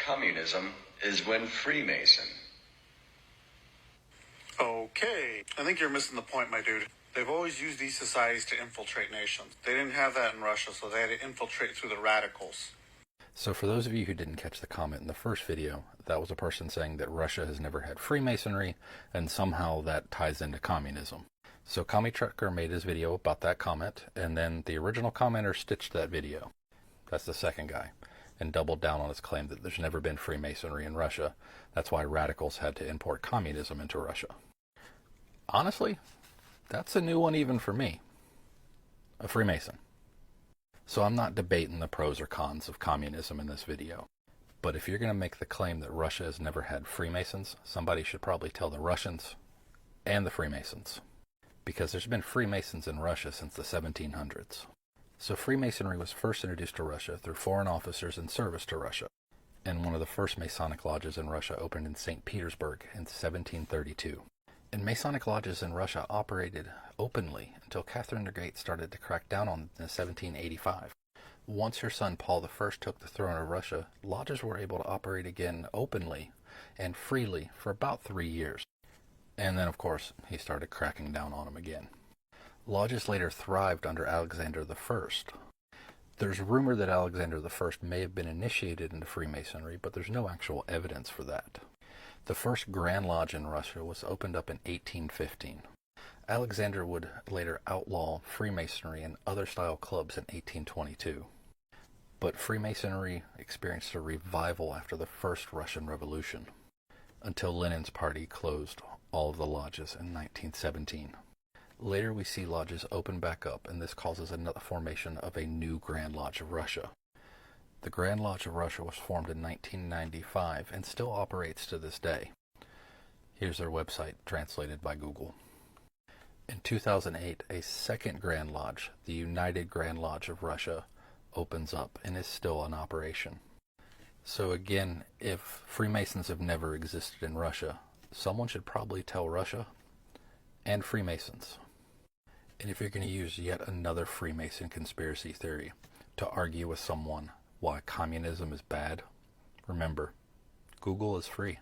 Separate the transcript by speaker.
Speaker 1: Communism is when Freemason.
Speaker 2: Okay, I think you're missing the point, my dude. They've always used these societies to infiltrate nations. They didn't have that in Russia, so they had to infiltrate through the radicals.
Speaker 3: So for those of you who didn't catch the comment in the first video, that was a person saying that Russia has never had Freemasonry, and somehow that ties into communism. So Commie Trucker made his video about that comment, and then the original commenter stitched that video. That's the second guy, and doubled down on his claim that there's never been Freemasonry in Russia. That's why radicals had to import communism into Russia. Honestly, that's a new one even for me. A Freemason. So I'm not debating the pros or cons of communism in this video. But if you're going to make the claim that Russia has never had Freemasons, somebody should probably tell the Russians and the Freemasons. Because there's been Freemasons in Russia since the 1700s. So Freemasonry was first introduced to Russia through foreign officers in service to Russia. And one of the first Masonic lodges in Russia opened in St. Petersburg in 1732. And Masonic lodges in Russia operated openly until Catherine the Great started to crack down on them in 1785. Once her son Paul I took the throne of Russia, lodges were able to operate again openly and freely for about 3 years. And then, of course, he started cracking down on them again. Lodges later thrived under Alexander I. There's rumor that Alexander I may have been initiated into Freemasonry, but there's no actual evidence for that. The first Grand Lodge in Russia was opened up in 1815. Alexander would later outlaw Freemasonry and other style clubs in 1822. But Freemasonry experienced a revival after the first Russian Revolution, until Lenin's party closed all of the lodges in 1917. Later we see lodges open back up, and this causes another formation of a new Grand Lodge of Russia. The Grand Lodge of Russia was formed in 1995 and still operates to this day. Here's their website translated by Google. In 2008, a second Grand Lodge, the United Grand Lodge of Russia, opens up and is still in operation. So again, if Freemasons have never existed in Russia, someone should probably tell Russia and Freemasons. And if you're going to use yet another Freemason conspiracy theory to argue with someone why communism is bad, remember, Google is free.